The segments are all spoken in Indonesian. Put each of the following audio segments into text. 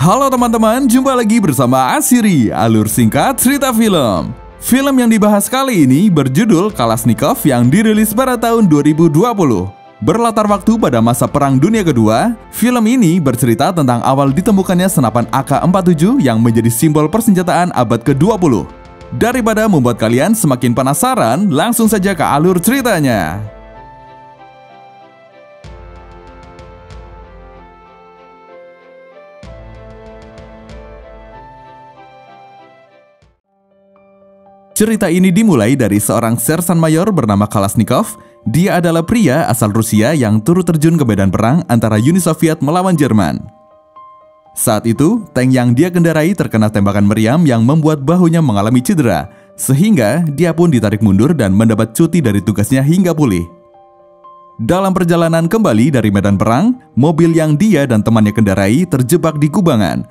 Halo teman-teman, jumpa lagi bersama Asiri, alur singkat cerita film. Film yang dibahas kali ini berjudul Kalashnikov yang dirilis pada tahun 2020. Berlatar waktu pada masa Perang Dunia Kedua, film ini bercerita tentang awal ditemukannya senapan AK-47 yang menjadi simbol persenjataan abad ke-20. Daripada membuat kalian semakin penasaran, langsung saja ke alur ceritanya. Cerita ini dimulai dari seorang sersan mayor bernama Kalashnikov. Dia adalah pria asal Rusia yang turut terjun ke medan perang antara Uni Soviet melawan Jerman. Saat itu, tank yang dia kendarai terkena tembakan meriam yang membuat bahunya mengalami cedera, sehingga dia pun ditarik mundur dan mendapat cuti dari tugasnya hingga pulih. Dalam perjalanan kembali dari medan perang, mobil yang dia dan temannya kendarai terjebak di kubangan.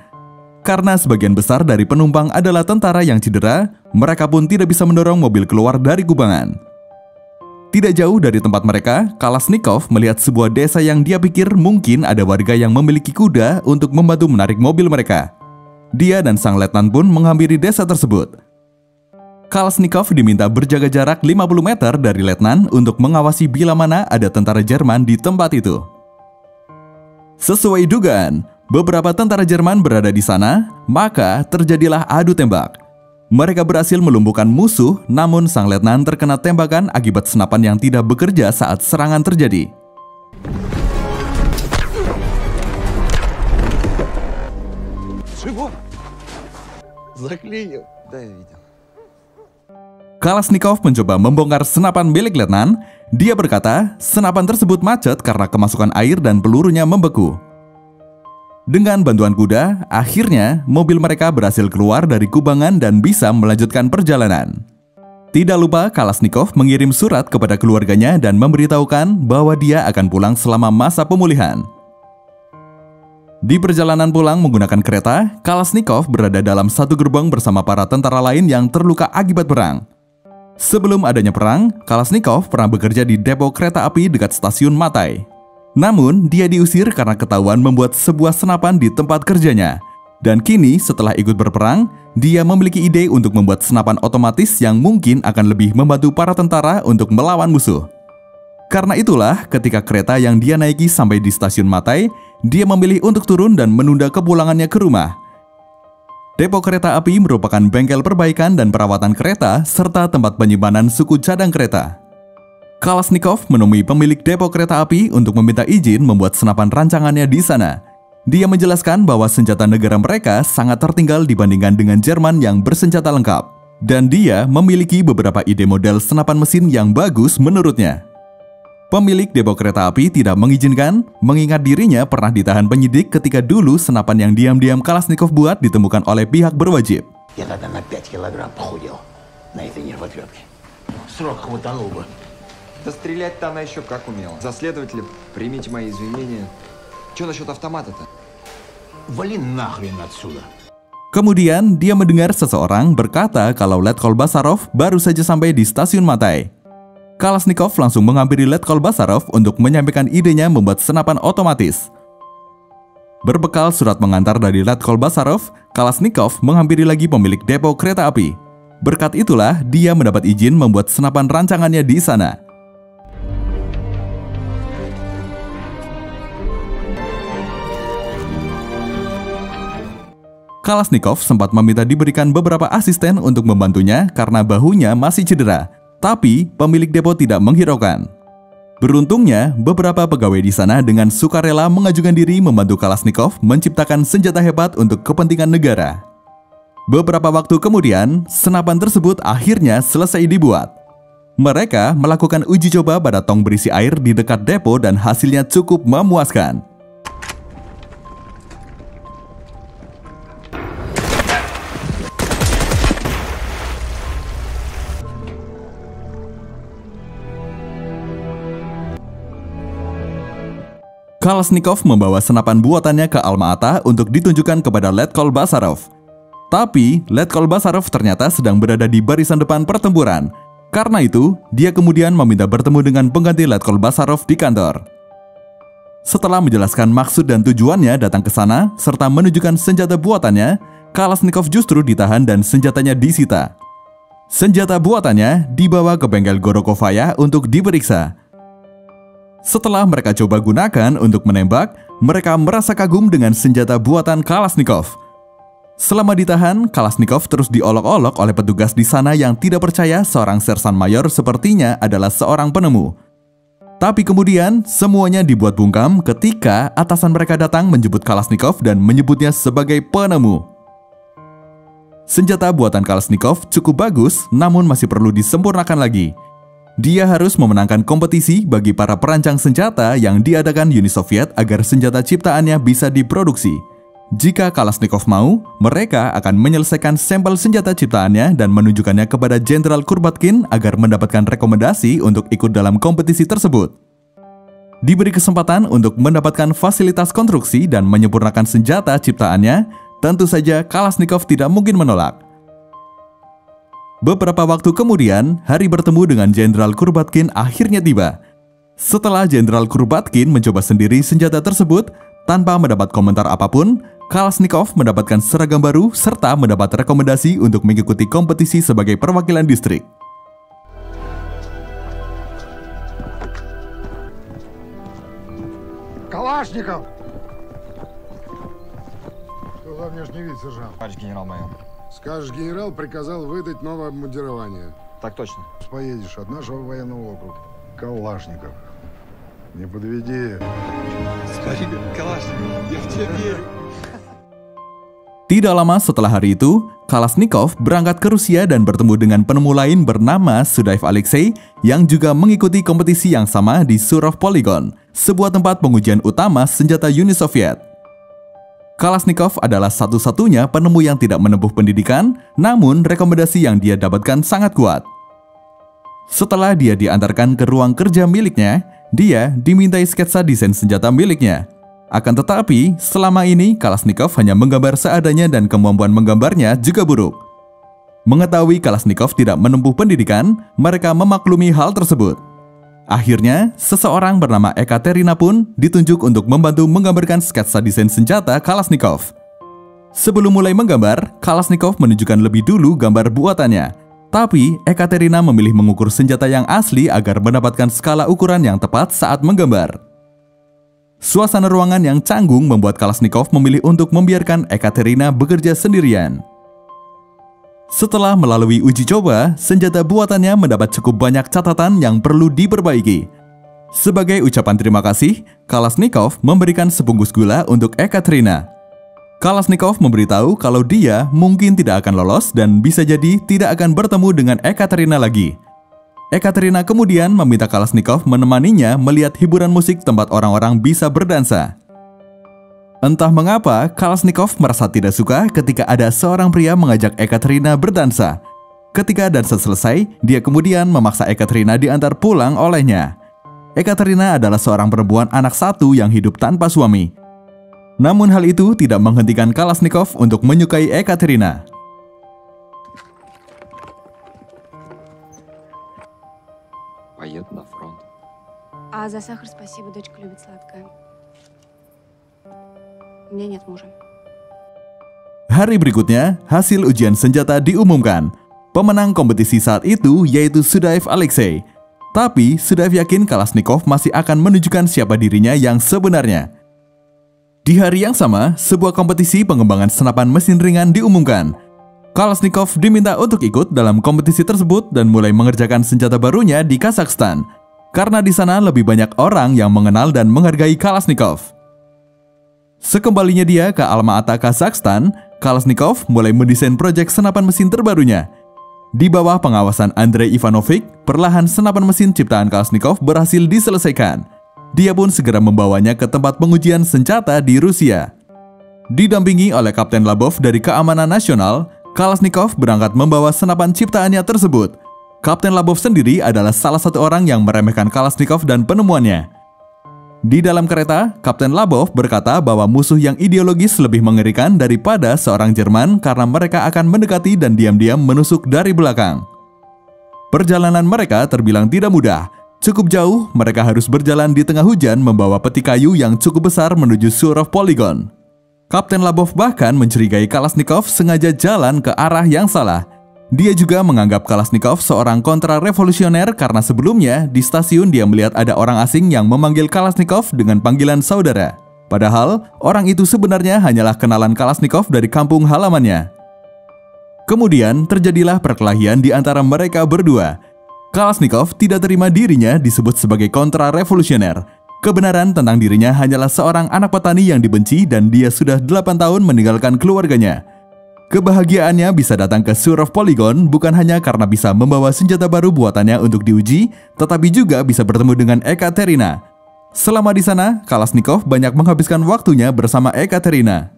Karena sebagian besar dari penumpang adalah tentara yang cedera, mereka pun tidak bisa mendorong mobil keluar dari kubangan. Tidak jauh dari tempat mereka, Kalashnikov melihat sebuah desa yang dia pikir mungkin ada warga yang memiliki kuda untuk membantu menarik mobil mereka. Dia dan sang letnan pun menghampiri desa tersebut. Kalashnikov diminta berjaga jarak 50 meter dari letnan untuk mengawasi bila mana ada tentara Jerman di tempat itu. Sesuai dugaan, beberapa tentara Jerman berada di sana, maka terjadilah adu tembak. Mereka berhasil melumpuhkan musuh, namun sang letnan terkena tembakan akibat senapan yang tidak bekerja saat serangan terjadi. Kalashnikov mencoba membongkar senapan milik letnan. Dia berkata, senapan tersebut macet karena kemasukan air dan pelurunya membeku. Dengan bantuan kuda, akhirnya mobil mereka berhasil keluar dari kubangan dan bisa melanjutkan perjalanan. Tidak lupa, Kalashnikov mengirim surat kepada keluarganya dan memberitahukan bahwa dia akan pulang selama masa pemulihan. Di perjalanan pulang menggunakan kereta, Kalashnikov berada dalam satu gerbong bersama para tentara lain yang terluka akibat perang. Sebelum adanya perang, Kalashnikov pernah bekerja di depo kereta api dekat stasiun Matai. Namun, dia diusir karena ketahuan membuat sebuah senapan di tempat kerjanya. Dan kini, setelah ikut berperang, dia memiliki ide untuk membuat senapan otomatis yang mungkin akan lebih membantu para tentara untuk melawan musuh. Karena itulah, ketika kereta yang dia naiki sampai di stasiun Matai, dia memilih untuk turun dan menunda kepulangannya ke rumah. Depo kereta api merupakan bengkel perbaikan dan perawatan kereta, serta tempat penyimpanan suku cadang kereta. Kalashnikov menemui pemilik depo kereta api untuk meminta izin membuat senapan rancangannya di sana. Dia menjelaskan bahwa senjata negara mereka sangat tertinggal dibandingkan dengan Jerman yang bersenjata lengkap. Dan dia memiliki beberapa ide model senapan mesin yang bagus menurutnya. Pemilik depo kereta api tidak mengizinkan, mengingat dirinya pernah ditahan penyidik ketika dulu senapan yang diam-diam Kalashnikov buat ditemukan oleh pihak berwajib. Да стрелять-то она еще как умела. За следователя примите мои извинения. Че насчет автомата-то? Вали нахрен отсюда. Kemudian dia mendengar seseorang berkata kalau Letkol Basarov baru saja sampai di stasiun Matai. Kalashnikov langsung menghampiri Letkol Basarov untuk menyampaikan idenya membuat senapan otomatis. Berbekal surat pengantar dari Letkol Basarov, Kalashnikov menghampiri lagi pemilik depo kereta api. Berkat itulah dia mendapat izin membuat senapan rancangannya di sana. Kalashnikov sempat meminta diberikan beberapa asisten untuk membantunya karena bahunya masih cedera, tapi pemilik depo tidak menghiraukan. Beruntungnya, beberapa pegawai di sana dengan sukarela mengajukan diri membantu Kalashnikov menciptakan senjata hebat untuk kepentingan negara. Beberapa waktu kemudian, senapan tersebut akhirnya selesai dibuat. Mereka melakukan uji coba pada tong berisi air di dekat depo dan hasilnya cukup memuaskan. Kalashnikov membawa senapan buatannya ke Alma-Ata untuk ditunjukkan kepada Letkol Basarov. Tapi, Letkol Basarov ternyata sedang berada di barisan depan pertempuran. Karena itu, dia kemudian meminta bertemu dengan pengganti Letkol Basarov di kantor. Setelah menjelaskan maksud dan tujuannya datang ke sana serta menunjukkan senjata buatannya, Kalashnikov justru ditahan dan senjatanya disita. Senjata buatannya dibawa ke bengkel Gorokovaya untuk diperiksa. Setelah mereka coba gunakan untuk menembak, mereka merasa kagum dengan senjata buatan Kalashnikov. Selama ditahan, Kalashnikov terus diolok-olok oleh petugas di sana yang tidak percaya seorang sersan mayor sepertinya adalah seorang penemu. Tapi kemudian, semuanya dibuat bungkam ketika atasan mereka datang menjemput Kalashnikov dan menyebutnya sebagai penemu. Senjata buatan Kalashnikov cukup bagus, namun masih perlu disempurnakan lagi. Dia harus memenangkan kompetisi bagi para perancang senjata yang diadakan Uni Soviet agar senjata ciptaannya bisa diproduksi. Jika Kalashnikov mau, mereka akan menyelesaikan sampel senjata ciptaannya dan menunjukkannya kepada Jenderal Kurabatkin agar mendapatkan rekomendasi untuk ikut dalam kompetisi tersebut. Diberi kesempatan untuk mendapatkan fasilitas konstruksi dan menyempurnakan senjata ciptaannya, tentu saja Kalashnikov tidak mungkin menolak. Beberapa waktu kemudian, hari bertemu dengan Jenderal Kurabatkin akhirnya tiba. Setelah Jenderal Kurabatkin mencoba sendiri senjata tersebut, tanpa mendapat komentar apapun, Kalashnikov mendapatkan seragam baru serta mendapat rekomendasi untuk mengikuti kompetisi sebagai perwakilan distrik. Калашников! Что за внешний вид, сержант? Товарищ генерал-майор. Скажешь, генерал приказал выдать новое обмундирование. Так точно. Поедешь от нашего военного округа. Калашников. Не подведи. Спасибо, Калашников. Я в тебя верю. Tidak lama setelah hari itu, Kalashnikov berangkat ke Rusia dan bertemu dengan penemu lain bernama Sudaev Alexei yang juga mengikuti kompetisi yang sama di Surov Polygon, sebuah tempat pengujian utama senjata Uni Soviet. Kalashnikov adalah satu-satunya penemu yang tidak menempuh pendidikan, namun rekomendasi yang dia dapatkan sangat kuat. Setelah dia diantarkan ke ruang kerja miliknya, dia dimintai sketsa desain senjata miliknya. Akan tetapi, selama ini Kalashnikov hanya menggambar seadanya dan kemampuan menggambarnya juga buruk. Mengetahui Kalashnikov tidak menempuh pendidikan, mereka memaklumi hal tersebut. Akhirnya, seseorang bernama Ekaterina pun ditunjuk untuk membantu menggambarkan sketsa desain senjata Kalashnikov. Sebelum mulai menggambar, Kalashnikov menunjukkan lebih dulu gambar buatannya. Tapi, Ekaterina memilih mengukur senjata yang asli agar mendapatkan skala ukuran yang tepat saat menggambar. Suasana ruangan yang canggung membuat Kalashnikov memilih untuk membiarkan Ekaterina bekerja sendirian. Setelah melalui uji coba, senjata buatannya mendapat cukup banyak catatan yang perlu diperbaiki. Sebagai ucapan terima kasih, Kalashnikov memberikan sebungkus gula untuk Ekaterina. Kalashnikov memberitahu kalau dia mungkin tidak akan lolos dan bisa jadi tidak akan bertemu dengan Ekaterina lagi. Ekaterina kemudian meminta Kalashnikov menemaninya melihat hiburan musik tempat orang-orang bisa berdansa. Entah mengapa, Kalashnikov merasa tidak suka ketika ada seorang pria mengajak Ekaterina berdansa. Ketika dansa selesai, dia kemudian memaksa Ekaterina diantar pulang olehnya. Ekaterina adalah seorang perempuan anak satu yang hidup tanpa suami. Namun hal itu tidak menghentikan Kalashnikov untuk menyukai Ekaterina. Поеду на фронт. А за сахар спасибо, дочка любит сладкое. У меня нет мужа. Hari berikutnya, hasil ujian senjata diumumkan. Pemenang kompetisi saat itu yaitu Sudaev Alexei. Tapi, Sudaev yakin Kalashnikov masih akan menunjukkan siapa dirinya yang sebenarnya. Di hari yang sama, sebuah kompetisi pengembangan senapan mesin ringan diumumkan. Kalashnikov diminta untuk ikut dalam kompetisi tersebut dan mulai mengerjakan senjata barunya di Kazakhstan, karena di sana lebih banyak orang yang mengenal dan menghargai Kalashnikov. Sekembalinya dia ke Alma-Ata, Kazakhstan, Kalashnikov mulai mendesain proyek senapan mesin terbarunya. Di bawah pengawasan Andrei Ivanovich, perlahan senapan mesin ciptaan Kalashnikov berhasil diselesaikan. Dia pun segera membawanya ke tempat pengujian senjata di Rusia. Didampingi oleh Kapten Labov dari Keamanan Nasional, Kalashnikov berangkat membawa senapan ciptaannya tersebut. Kapten Labov sendiri adalah salah satu orang yang meremehkan Kalashnikov dan penemuannya. Di dalam kereta, Kapten Labov berkata bahwa musuh yang ideologis lebih mengerikan daripada seorang Jerman karena mereka akan mendekati dan diam-diam menusuk dari belakang. Perjalanan mereka terbilang tidak mudah. Cukup jauh, mereka harus berjalan di tengah hujan membawa peti kayu yang cukup besar menuju Surov Polygon. Kapten Labov bahkan mencurigai Kalashnikov sengaja jalan ke arah yang salah. Dia juga menganggap Kalashnikov seorang kontra-revolusioner karena sebelumnya di stasiun dia melihat ada orang asing yang memanggil Kalashnikov dengan panggilan saudara. Padahal, orang itu sebenarnya hanyalah kenalan Kalashnikov dari kampung halamannya. Kemudian, terjadilah perkelahian di antara mereka berdua. Kalashnikov tidak terima dirinya disebut sebagai kontra-revolusioner. Kebenaran tentang dirinya hanyalah seorang anak petani yang dibenci dan dia sudah 8 tahun meninggalkan keluarganya. Kebahagiaannya bisa datang ke Surov Polygon bukan hanya karena bisa membawa senjata baru buatannya untuk diuji, tetapi juga bisa bertemu dengan Ekaterina. Selama di sana, Kalashnikov banyak menghabiskan waktunya bersama Ekaterina.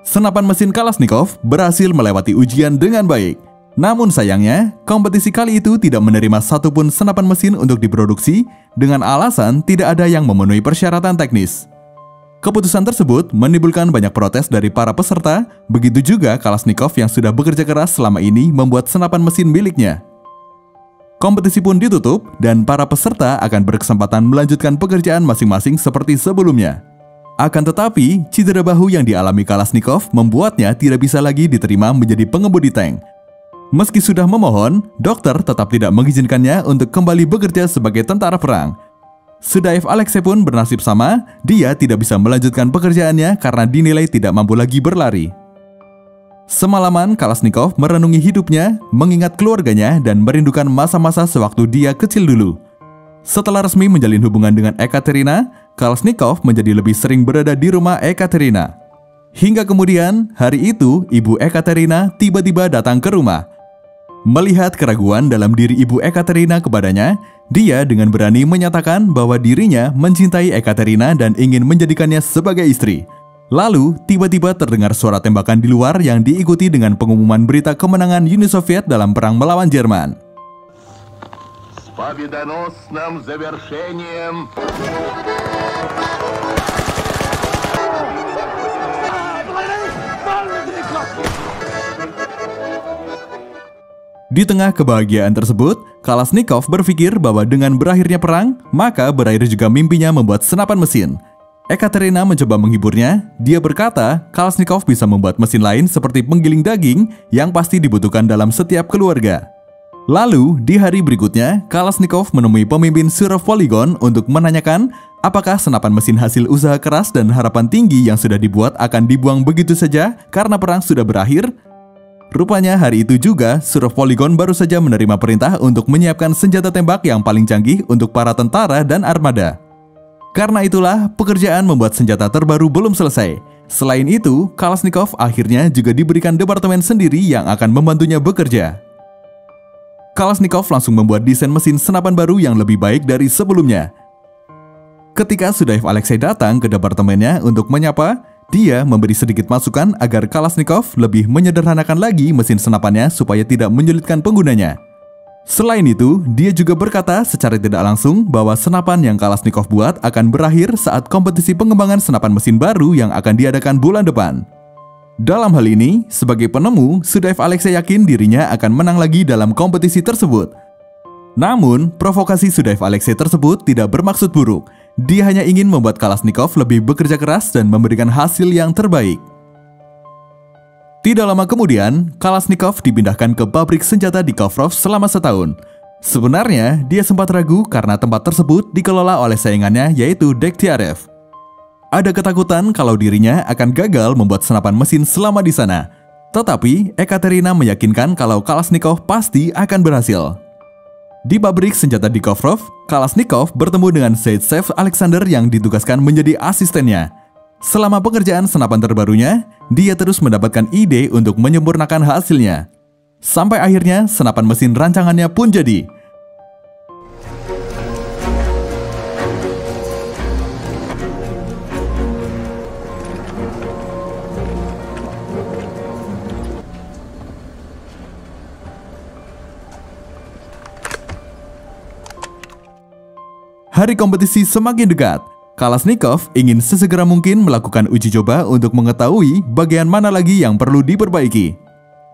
Senapan mesin Kalashnikov berhasil melewati ujian dengan baik. Namun sayangnya, kompetisi kali itu tidak menerima satupun senapan mesin untuk diproduksi dengan alasan tidak ada yang memenuhi persyaratan teknis. Keputusan tersebut menimbulkan banyak protes dari para peserta, begitu juga Kalashnikov yang sudah bekerja keras selama ini membuat senapan mesin miliknya. Kompetisi pun ditutup dan para peserta akan berkesempatan melanjutkan pekerjaan masing-masing seperti sebelumnya. Akan tetapi, cedera bahu yang dialami Kalashnikov membuatnya tidak bisa lagi diterima menjadi pengemudi tank. Meski sudah memohon, dokter tetap tidak mengizinkannya untuk kembali bekerja sebagai tentara perang. Sudaev Alexei pun bernasib sama, dia tidak bisa melanjutkan pekerjaannya karena dinilai tidak mampu lagi berlari. Semalaman Kalashnikov merenungi hidupnya, mengingat keluarganya dan merindukan masa-masa sewaktu dia kecil dulu. Setelah resmi menjalin hubungan dengan Ekaterina, Kalashnikov menjadi lebih sering berada di rumah Ekaterina. Hingga kemudian, hari itu ibu Ekaterina tiba-tiba datang ke rumah. Melihat keraguan dalam diri ibu Ekaterina kepadanya, dia dengan berani menyatakan bahwa dirinya mencintai Ekaterina dan ingin menjadikannya sebagai istri. Lalu, tiba-tiba terdengar suara tembakan di luar yang diikuti dengan pengumuman berita kemenangan Uni Soviet dalam perang melawan Jerman. С победоносным завершением! Di tengah kebahagiaan tersebut, Kalashnikov berpikir bahwa dengan berakhirnya perang, maka berakhir juga mimpinya membuat senapan mesin. Ekaterina mencoba menghiburnya. Dia berkata, Kalashnikov bisa membuat mesin lain seperti penggiling daging yang pasti dibutuhkan dalam setiap keluarga. Lalu, di hari berikutnya, Kalashnikov menemui pemimpin Surov Polygon untuk menanyakan apakah senapan mesin hasil usaha keras dan harapan tinggi yang sudah dibuat akan dibuang begitu saja karena perang sudah berakhir. Rupanya hari itu juga, Surov Polygon baru saja menerima perintah untuk menyiapkan senjata tembak yang paling canggih untuk para tentara dan armada. Karena itulah, pekerjaan membuat senjata terbaru belum selesai. Selain itu, Kalashnikov akhirnya juga diberikan departemen sendiri yang akan membantunya bekerja. Kalashnikov langsung membuat desain mesin senapan baru yang lebih baik dari sebelumnya. Ketika Sudaev Alexei datang ke departemennya untuk menyapa, dia memberi sedikit masukan agar Kalashnikov lebih menyederhanakan lagi mesin senapannya supaya tidak menyulitkan penggunanya. Selain itu, dia juga berkata secara tidak langsung bahwa senapan yang Kalashnikov buat akan berakhir saat kompetisi pengembangan senapan mesin baru yang akan diadakan bulan depan. Dalam hal ini, sebagai penemu, Sudaev Alexei yakin dirinya akan menang lagi dalam kompetisi tersebut. Namun, provokasi Sudaev Alexei tersebut tidak bermaksud buruk. Dia hanya ingin membuat Kalashnikov lebih bekerja keras dan memberikan hasil yang terbaik. Tidak lama kemudian, Kalashnikov dipindahkan ke pabrik senjata di Kovrov selama setahun. Sebenarnya, dia sempat ragu karena tempat tersebut dikelola oleh saingannya yaitu Degtyarev. Ada ketakutan kalau dirinya akan gagal membuat senapan mesin selama di sana. Tetapi, Ekaterina meyakinkan kalau Kalashnikov pasti akan berhasil. Di pabrik senjata di Kovrov, Kalashnikov bertemu dengan Zaitsev Alexander yang ditugaskan menjadi asistennya. Selama pekerjaan senapan terbarunya, dia terus mendapatkan ide untuk menyempurnakan hasilnya. Sampai akhirnya senapan mesin rancangannya pun jadi. Hari kompetisi semakin dekat. Kalashnikov ingin sesegera mungkin melakukan uji coba untuk mengetahui bagian mana lagi yang perlu diperbaiki.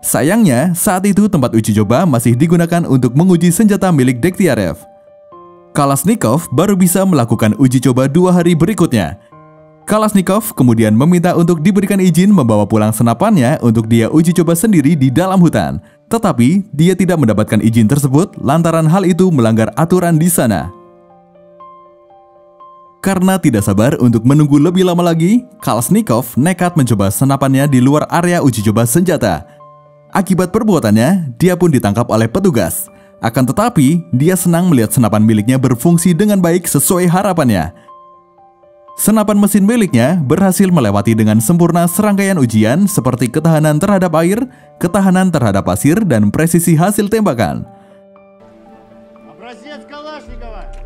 Sayangnya, saat itu tempat uji coba masih digunakan untuk menguji senjata milik Degtyarev. Kalashnikov baru bisa melakukan uji coba 2 hari berikutnya. Kalashnikov kemudian meminta untuk diberikan izin membawa pulang senapannya untuk dia uji coba sendiri di dalam hutan. Tetapi dia tidak mendapatkan izin tersebut lantaran hal itu melanggar aturan di sana. Karena tidak sabar untuk menunggu lebih lama lagi, Kalashnikov nekat mencoba senapannya di luar area uji coba senjata. Akibat perbuatannya, dia pun ditangkap oleh petugas. Akan tetapi, dia senang melihat senapan miliknya berfungsi dengan baik sesuai harapannya. Senapan mesin miliknya berhasil melewati dengan sempurna serangkaian ujian seperti ketahanan terhadap air, ketahanan terhadap pasir, dan presisi hasil tembakan. Образец Калашникова!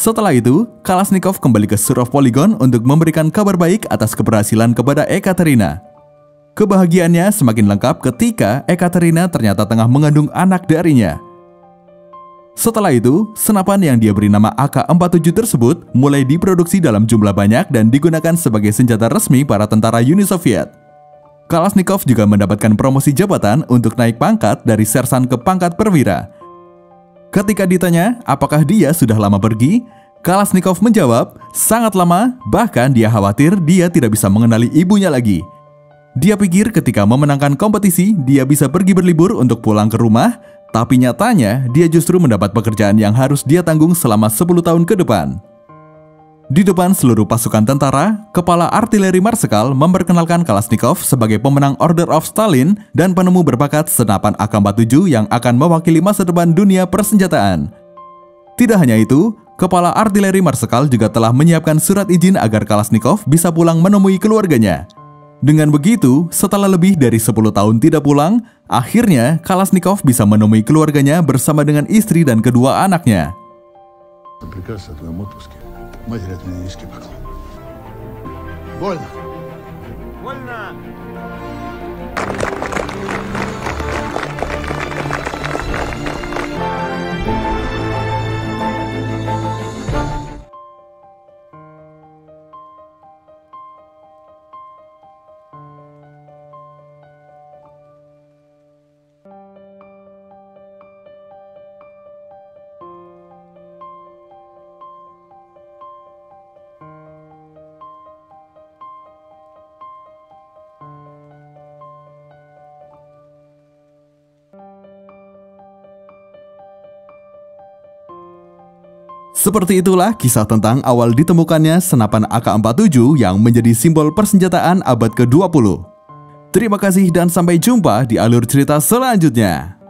Setelah itu, Kalashnikov kembali ke Surov Polygon untuk memberikan kabar baik atas keberhasilan kepada Ekaterina. Kebahagiaannya semakin lengkap ketika Ekaterina ternyata tengah mengandung anak darinya. Setelah itu, senapan yang dia beri nama AK-47 tersebut mulai diproduksi dalam jumlah banyak dan digunakan sebagai senjata resmi para tentara Uni Soviet. Kalashnikov juga mendapatkan promosi jabatan untuk naik pangkat dari sersan ke pangkat perwira. Ketika ditanya apakah dia sudah lama pergi, Kalashnikov menjawab, sangat lama, bahkan dia khawatir dia tidak bisa mengenali ibunya lagi. Dia pikir ketika memenangkan kompetisi, dia bisa pergi berlibur untuk pulang ke rumah, tapi nyatanya dia justru mendapat pekerjaan yang harus dia tanggung selama 10 tahun ke depan. Di depan seluruh pasukan tentara, Kepala Artileri Marsekal memperkenalkan Kalashnikov sebagai pemenang Order of Stalin dan penemu berbakat senapan AK-47 yang akan mewakili masa depan dunia persenjataan. Tidak hanya itu, Kepala Artileri Marsekal juga telah menyiapkan surat izin agar Kalashnikov bisa pulang menemui keluarganya. Dengan begitu, setelah lebih dari 10 tahun tidak pulang, akhirnya Kalashnikov bisa menemui keluarganya bersama dengan istri dan kedua anaknya. Приказ о твоем отпуске. Матери от меня низкий поклон. Вольно! Вольно! Seperti itulah kisah tentang awal ditemukannya senapan AK-47 yang menjadi simbol persenjataan abad ke-20. Terima kasih dan sampai jumpa di alur cerita selanjutnya.